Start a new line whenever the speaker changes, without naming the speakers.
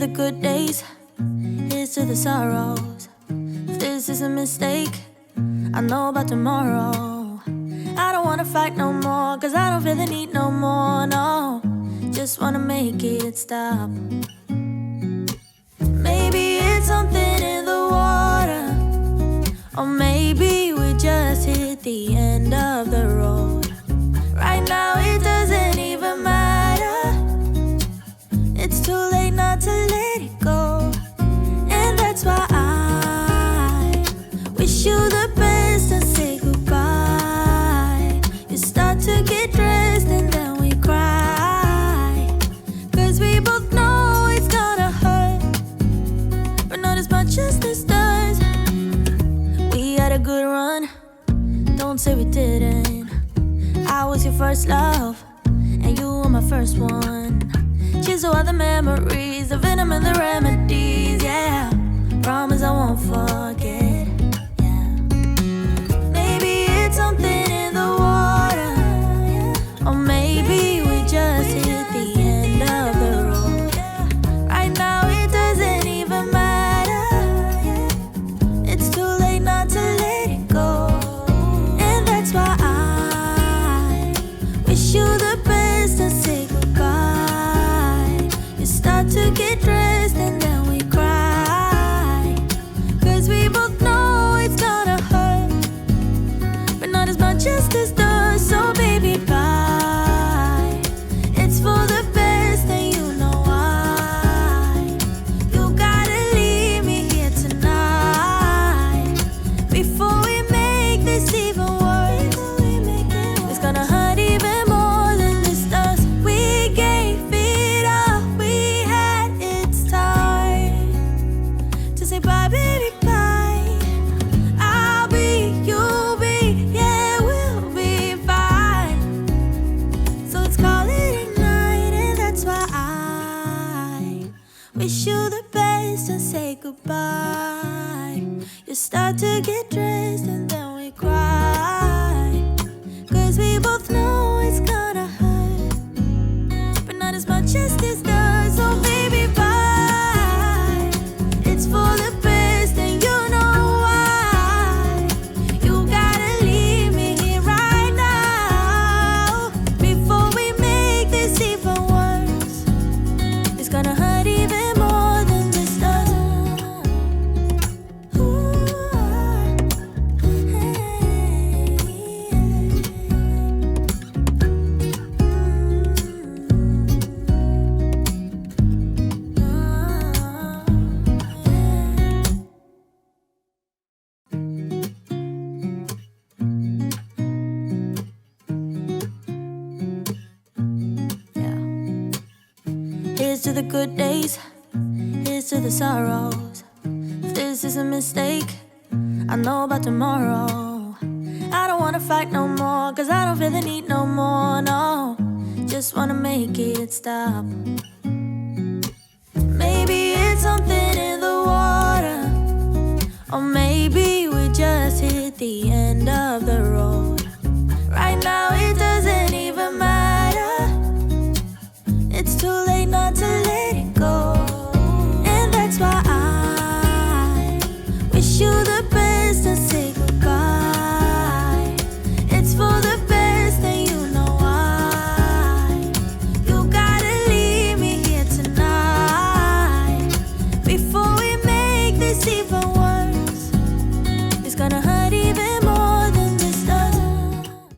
the good days, here's to the sorrows. If this is a mistake, I know about tomorrow. I don't wanna fight no more, cause I don't feel the need no more, no. Just wanna make it stop. Maybe it's something in the water, or maybe we just hit the end of the road. Right now it doesn't even matter. It's too late not to let it go. And that's why I wish you the best and say goodbye. You start to get dressed and then we cry, cause we both know it's gonna hurt, but not as much as this does. We had a good run, don't say we didn't. I was your first love, and you were my first one. Cheers to all the memories, the venom and the remedies, yeah. Promise I won't forget, yeah. Maybe it's something in the water, or maybe we just hit the end of the road. Right now it doesn't even matter. It's too late not to let it go. And that's why I wish you the best and say goodbye. You start to get dressed and then we cry, cause we both know it's gonna hurt, but not as much as this does. So baby, bye. It's for the best and you know why. You gotta leave me here tonight before we make this even worse. It's gonna hurt even more than this does. We gave it all we had. It's time to say bye, baby, bye. I'll be, you'll be, yeah, we'll be fine. So let's call it a night, and that's why I wish you the best and say goodbye. You start to get dressed and then we cry, cause we both know it's gonna hurt, but not as much as this does. So baby, bye. It's for the best and you know why. You gotta leave me here right now before we make this even worse. It's gonna hurt even more than this does. Ooh, hey. Yeah. Here's to the good days, here's to the sorrows. If this is a mistake, I know about tomorrow. I don't wanna fight no more, cause I don't feel the need no more, no. Just wanna make it stop. Maybe it's something in the water, or maybe we just hit the end of the road. Right now it doesn't even matter. It's too late not to let it go. And that's why I wish you the best and say goodbye. It's for the best and you know why. You gotta leave me here tonight before we make this even